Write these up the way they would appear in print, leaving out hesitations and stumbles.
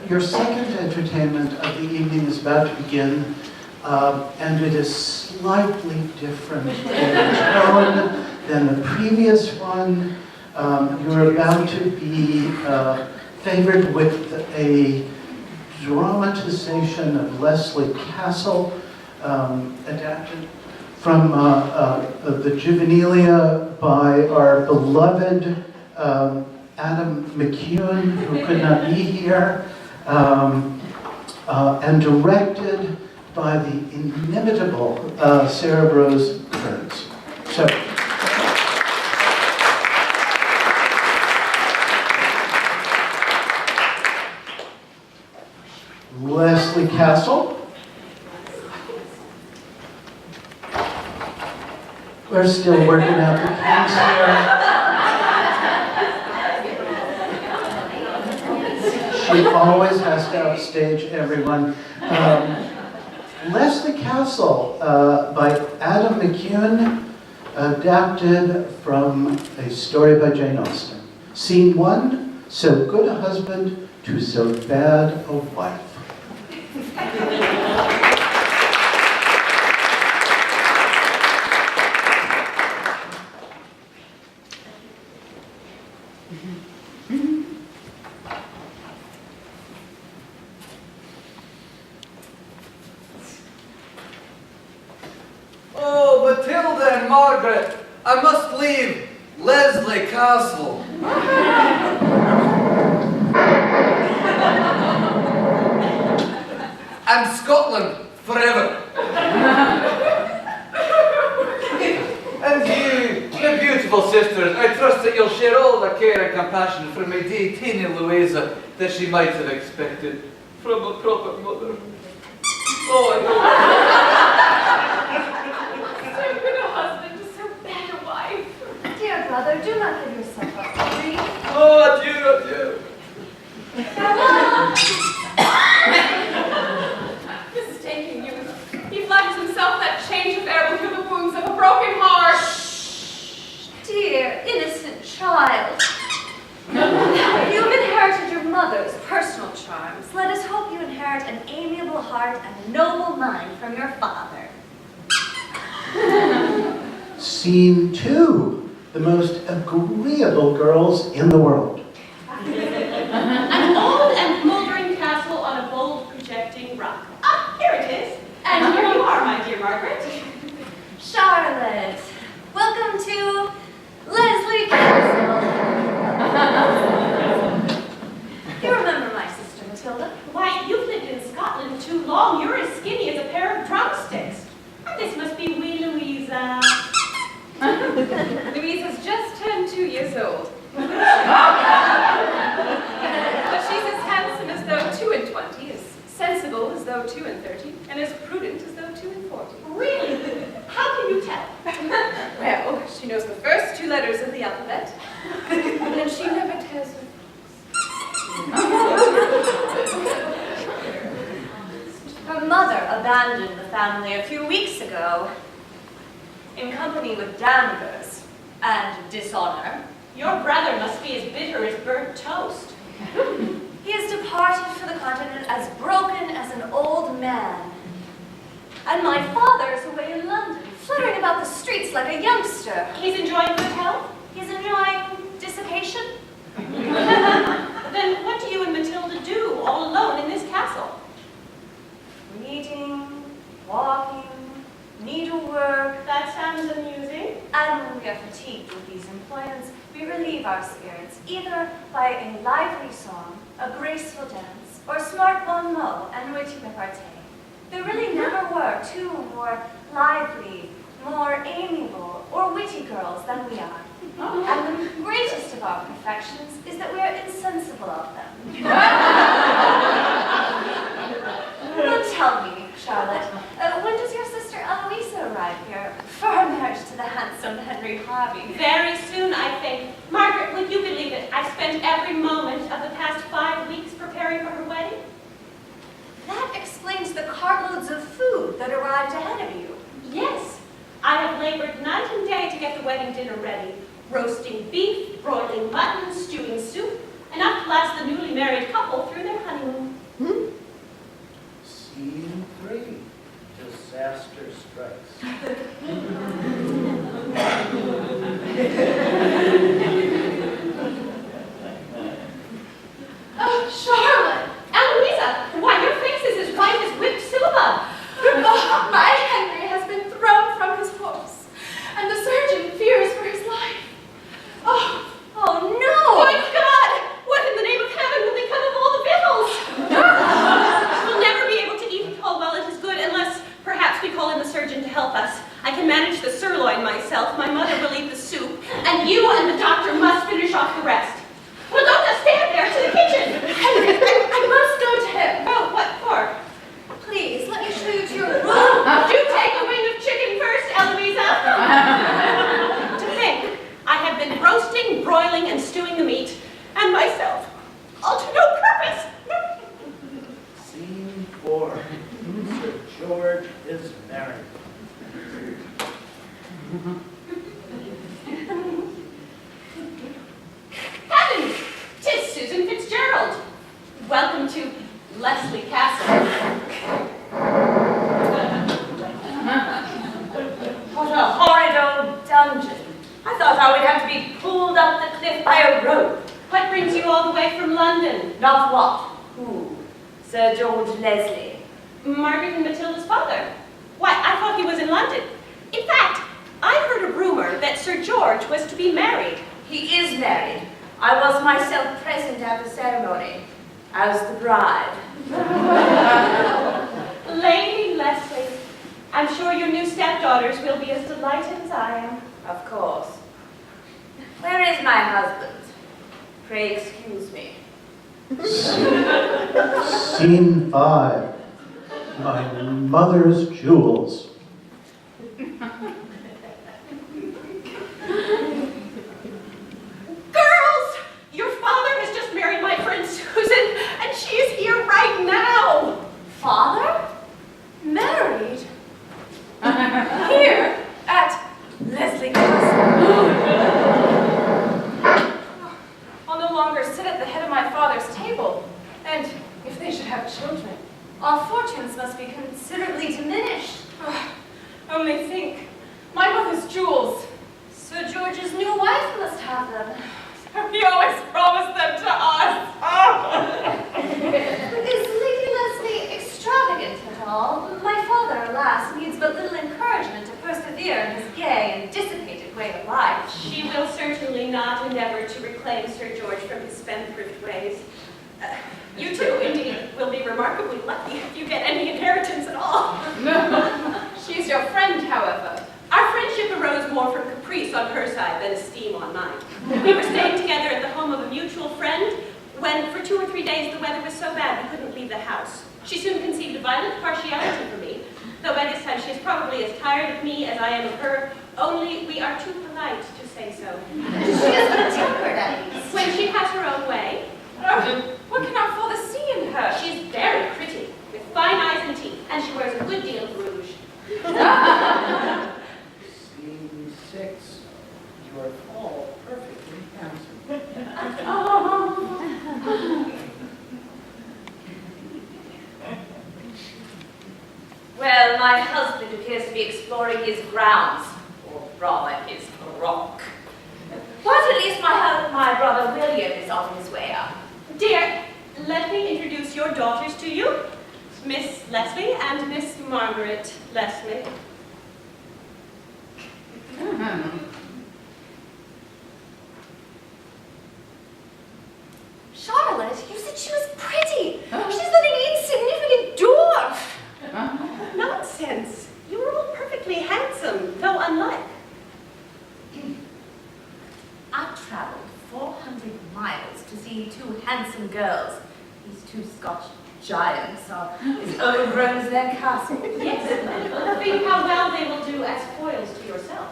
Your second entertainment of the evening is about to begin, and it is slightly different in tone than the previous one. You're about to be favored with a dramatization of Lesley Castle, adapted from the Juvenilia by our beloved Adam McCune, who could not be here, and directed by the inimitable Sarah Rose Kearns. So, Lesley Castle. We're still working out the kinks here. She always has to upstage everyone. Lesley Castle by Adam McCune, adapted from a story by Jane Austen. Scene 1, so good a husband to so bad a wife. Oh, Matilda and Margaret, I must leave Lesley Castle. And Scotland forever. And you, my beautiful sisters, I trust that you'll share all the care and compassion from my dear teeny Eloisa that she might have expected from a proper mother. Oh, I So good a husband, so bad a wife. Dear brother, do not give yourself up to grief. Oh, adieu, adieu. Mistaking youth, he flatters himself that change of air will heal the wounds of a broken heart. Shh, dear, innocent child. You have inherited your mother's personal charms. Let us hope you inherit an amiable heart and a noble mind from your father. Scene 2, the most agreeable girls in the world. An old and moldering castle on a bold projecting rock. Ah, here it is. And here you are, my dear Margaret. Charlotte, welcome to Lesley Castle. You remember my sister Matilda? Why, you've lived in Scotland too long. You're as skinny as a pair of drumsticks. This must be wee Louisa. Louisa's just turned 2 years old. But she's as handsome as though 2 and 20, as sensible as though 2 and 30, and as prudent as though 2 and 40. Really? How can you tell? Well, she knows the first 2 letters of the alphabet, and she never tells her Her mother abandoned the family a few weeks ago, in company with Danvers and dishonor. Your brother must be as bitter as burnt toast. He has departed for the continent as broken as an old man. And my father is away in London, fluttering about the streets like a youngster. He's enjoying good health? He's enjoying dissipation. Then what do you and Matilda do all alone in this castle? Reading, walking, needlework. That sounds amusing. And when we are fatigued with these employments, we relieve our spirits either by a lively song, a graceful dance, or smart bon mot and witty repartee. There really never were 2 more lively, more amiable, or witty girls than we are. And the greatest of our perfections is that we are insensible of them. Now tell me, Charlotte, when does your sister Eloisa arrive here for her marriage to the handsome Henry Harvey? Very soon, I think. Margaret, would you believe it? I've spent every moment of the past 5 weeks preparing for her wedding. That explains the cartloads of food that arrived ahead of you. Yes, I have labored night and day to get the wedding dinner ready. Roasting beef, broiling mutton, stewing soup, enough to last the newly married couple through their honeymoon. Scene 3. Disaster strikes. Oh, Charlotte! Eloisa! Why, your face is as white as whipped syllabub. Oh, my Henry has been thrown from his horse, and the surgeon fears for his life. Oh no! My God! What in the name of heaven will become of all the victuals? We'll never be able to eat it all while it is good unless perhaps we call in the surgeon to help us. I can manage the sirloin myself. My mother will eat the soup, and you and the doctor must finish off the rest. Well, don't just stand there. To the kitchen. Henry, I must go to him. Oh, what for? Please, let me show you to your room. Do take a wing of chicken first, Eloisa. To think, I have been roasting, broiling, and stewing the meat, and myself, all to no purpose. Scene 4. Sir George is married. Heavens! 'Tis Susan Fitzgerald. Welcome to Lesley Castle. What a horrid old dungeon. I thought I would have to be pulled up the cliff by a rope. What brings you all the way from London? Not what? Who? Sir George Lesley. Margaret and Matilda's father. Why, I thought he was in London. In fact, I heard a rumor that Sir George was to be married. He is married. I was myself present at the ceremony as the bride. Lady Lesley, I'm sure your new stepdaughters will be as delighted as I am. Of course. Where is my husband? Pray excuse me. Scene 5. My mother's jewels. Girls! Your father has just married my friend Susan, and she is here right now. Father? Married? Here at Lesley Castle. I'll no longer sit at the head of my father's table. And if they should have children, our fortunes must be considerably diminished. Only think, my mother's jewels. Sir George's new wife must have them. He always promised them to us. Is Lady Lesley extravagant at all? My father, alas, needs but little encouragement to persevere in his gay and dissipated way of life. She will certainly not endeavor to reclaim Sir George from his spendthrift ways. You two, indeed, will be remarkably lucky if you get any inheritance at all. She's your friend, however. Our friendship arose more from caprice on her side than esteem on mine. We were staying together at the home of a mutual friend when, for 2 or 3 days, the weather was so bad we couldn't leave the house. She soon conceived a violent partiality for me, though by this time she is probably as tired of me as I am of her, only we are too polite to say so. She is good-tempered, at least. When she has her own way, What can our father see in her? she's very pretty, with fine eyes and teeth, and she wears a good deal of rouge. Scene 6. You are all perfectly handsome. Well, my husband appears to be exploring his grounds, or rather his rock. But at least my brother William is on his way up. Dear, let me introduce your daughters to you, Miss Lesley and Miss Margaret Lesley. Charlotte, you said she was pretty. She's but an insignificant dwarf. Nonsense. You are all perfectly handsome, though unlike. I traveled 400 miles to see 2 handsome girls. These 2 Scotch giants are as overgrown as their castle. Yes, think how well they will do as foils to yourself.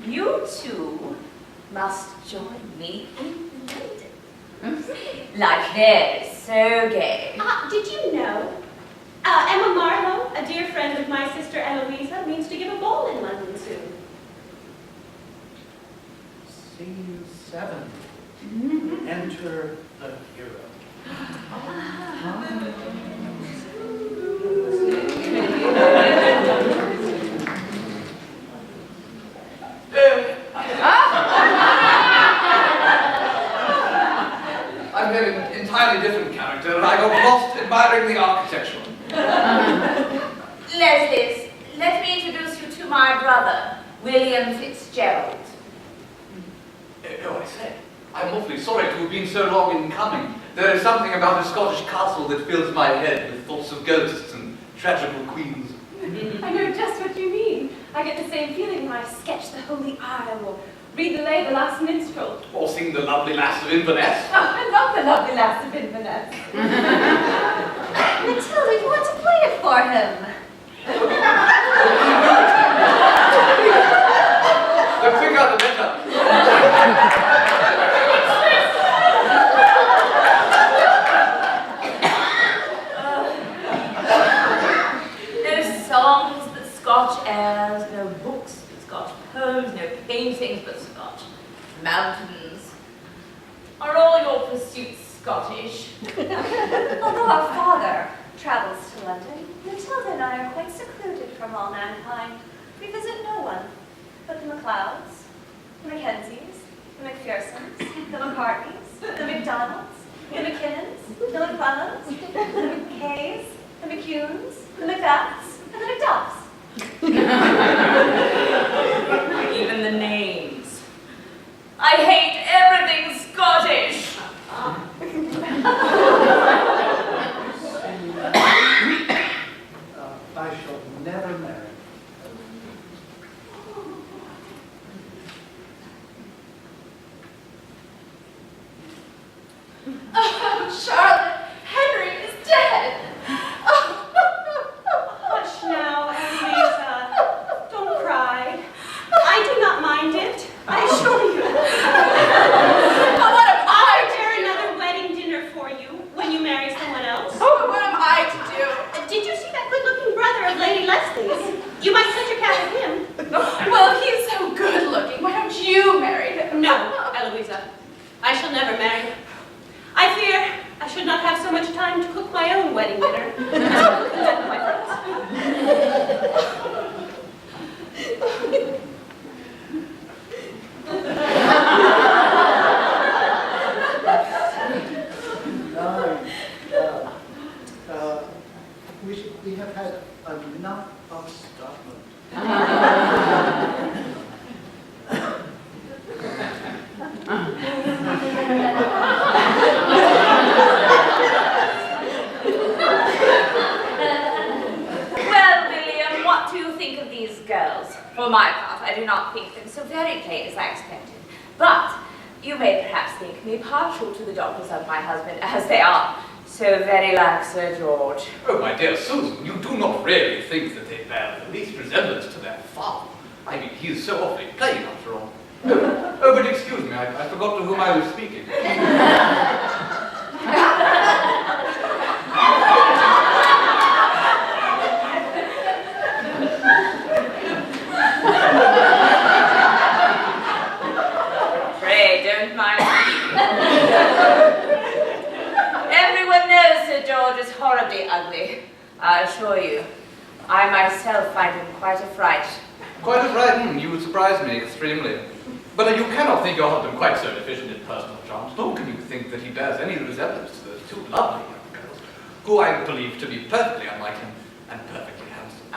You 2 must join me in London. Like this, so gay. Did you know? Emma Marlowe, a dear friend of my sister Eloisa, means to give a ball in London soon. Scene 7. Enter the hero. I'm an entirely different character, and I got lost admiring the architecture. Lesley, let me introduce you to my brother, William Fitzgerald. Oh, I say, I'm awfully sorry to have been so long in coming. There is something about a Scottish castle that fills my head with thoughts of ghosts and tragical queens. I know just what you mean. I get the same feeling when I sketch the Holy Isle or read the lay The Last Minstrel. Or sing the lovely lass of Inverness. Oh, I love the lovely lass of Inverness. Matilda, you want to play it for him? The quicker the better. No songs but Scotch airs, no books but Scotch poems, no paintings but Scotch mountains. Are all your pursuits Scottish? Although our father travels to London, Matilda and I are quite secluded from all mankind. We visit no one but the MacLeods, the Mackenzies, the McPhersons, the McCartneys, the McDonalds, the McKinnons, the McClellans, the McKays, the McCunes, the Macbeths, and the McDuffs. Even the names. I hate everything Scottish. I shall never marry. Oh, Charlotte, Henry is dead. Hush now, Eloisa. Don't cry. I do not mind it, I assure you. But what am I to Prepare do? another wedding dinner for you when you marry someone else. Oh, what am I to do? Did you see that good-looking brother of Lady Lesley's? You might set your cap at him. Well, he's so good looking. Why don't you marry him? No, Eloisa. I shall never marry him. I fear I should not have so much time to cook my own wedding dinner. That's my We have had enough of Scotland. Well, William, what do you think of these girls? For my part, I do not think them so very plain as I expected. But you may perhaps think me partial to the daughters of my husband, as they are so very like Sir George. Oh, my dear Susan, you do not really think that they bear the least resemblance to their father. I mean, he is so awfully plain after all. Oh, but excuse me, I forgot to whom I was speaking. Pray, don't mind me. Everyone knows Sir George is horribly ugly. I assure you. I myself find him quite a fright. Quite a fright, you would surprise me extremely. But you cannot think your husband quite so deficient in personal charms, nor can you think that he bears any resemblance to those two lovely young girls, who I believe to be perfectly unlike him and perfectly handsome.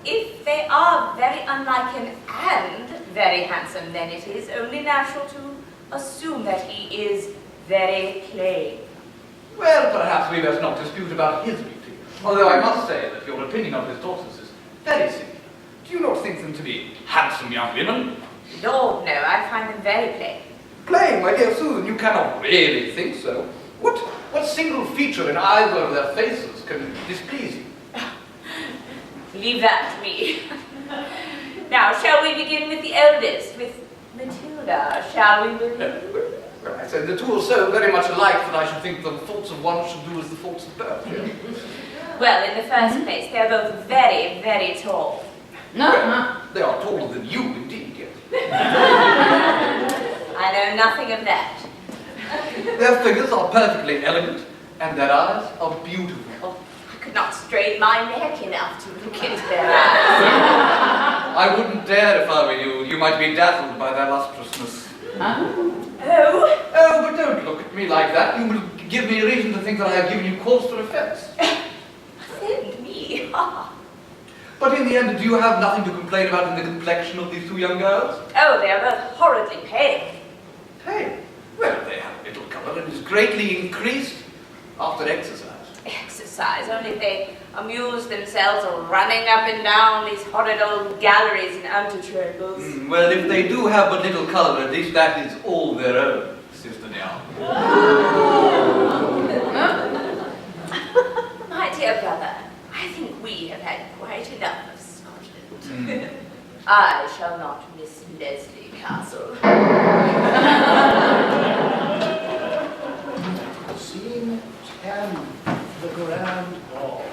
If they are very unlike him and very handsome, then it is only natural to assume that he is very plain. Well, perhaps we must not dispute about his beauty, although I must say that your opinion of his daughters is very singular. Do you not think them to be handsome young women? Lord, no, I find them very plain. Plain, my dear Susan, you cannot really think so. What single feature in either of their faces can displease you? Leave that to me. Now, shall we begin with the eldest, with Matilda, shall we, William? Well, I said the two are so very much alike that I should think the faults of one should do as the faults of both. Yeah? Well, in the first place, they are both very, very tall. Well, they are taller than you, indeed, yes. I I know nothing of that. Their figures are perfectly elegant, and their eyes are beautiful. Oh, I could not strain my neck enough to look into their eyes. I wouldn't dare if I were you. You might be dazzled by their lustrousness. Oh? Oh, but don't look at me like that. You will give me reason to think that I have given you cause for offence. Offend me? But in the end, do you have nothing to complain about in the complexion of these two young girls? Oh, they are both horridly pale. Hey, well, they have a little colour and is greatly increased after exercise. Exercise, only if they amuse themselves running up and down these horrid old galleries and antechambers. Well, if they do have but little colour, at least that is all their own, Sister Niall. My dear brother, I think we have had quite enough of Scotland. I shall not miss Lesley Castle. Scene 10, the Grand Hall.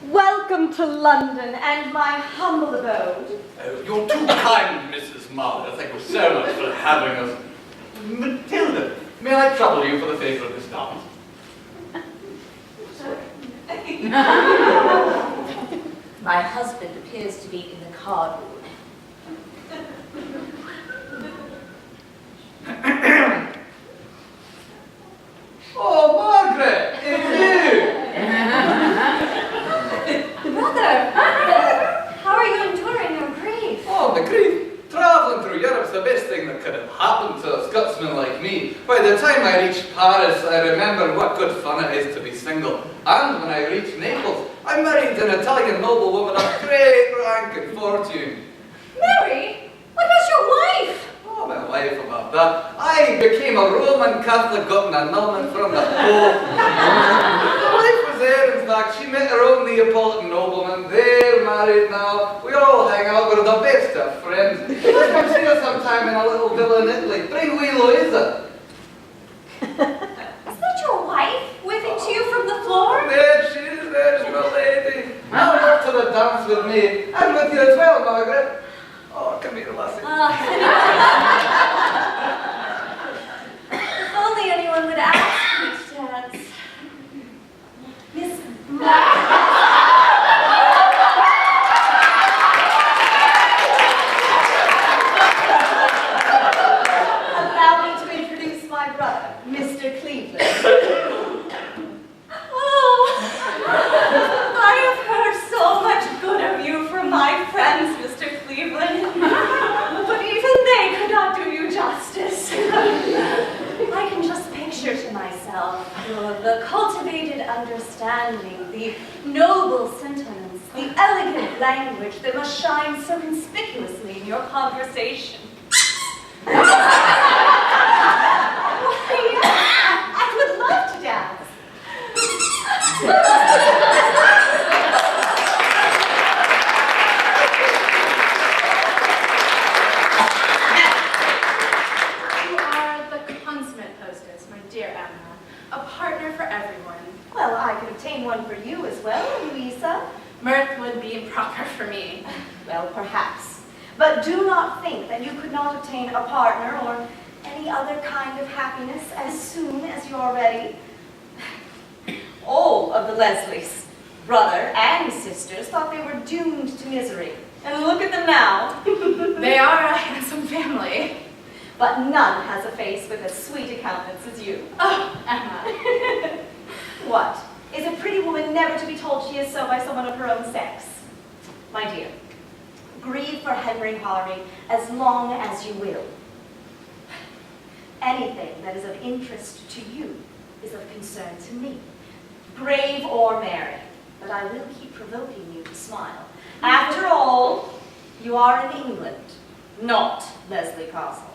Welcome to London and my humble abode. Oh, you're too kind, Mrs. Marlowe. Thank you so much for having us. Matilda, may I trouble you for the favour of this dance? My husband appears to be in the card room. Oh, Margaret, it's you! Brother, how are you enduring your grief? Oh, the grief. Travelling through Europe's the best thing that could have happened to a Scotsman like me. By the time I reached Paris, I remembered what good fun it is to be single. And when I reached Naples, I married an Italian noblewoman of great rank and fortune. Mary, what about your wife? Oh, my wife about that. I became a Roman Catholic, got an annulment from the Pope. My wife was there, in fact. She met her own Neapolitan nobleman. They're married now. We all hang out. We're the best of friends. Let's come see us sometime in a little villa in Italy. Bring wee Eloisa. Is that your wife waving to you from the floor? There she is, there's my lady. Now off to the dance with me. And with you as well, Margaret. Oh, come here, lassie. If only anyone would ask me to dance. Miss Allow me to introduce my brother, Mr. Cleveland. Oh, I have heard so much good of you from my friends, Mr. Cleveland. But even they could not do you justice. I can just picture to myself the cultivated understanding, the noble sentiments, the elegant language that must shine so conspicuously in your conversation. I would love to dance. You are the consummate hostess, my dear Emma. A partner for everyone. Well, I could obtain one for you as well, Eloisa. Mirth would be improper for me. Well, perhaps. But do not think that you could not obtain a partner or any other kind of happiness as soon as you are ready. All of the Lesleys, brother and sisters, thought they were doomed to misery. And look at them now. They are a handsome family. But none has a face with as sweet a countenance as you. Oh, Emma. What? Is a pretty woman never to be told she is so by someone of her own sex? My dear, grieve for Henry Harry as long as you will. Anything that is of interest to you is of concern to me, grave or merry, but I will keep provoking you to smile. After all, you are in England, not Lesley Castle.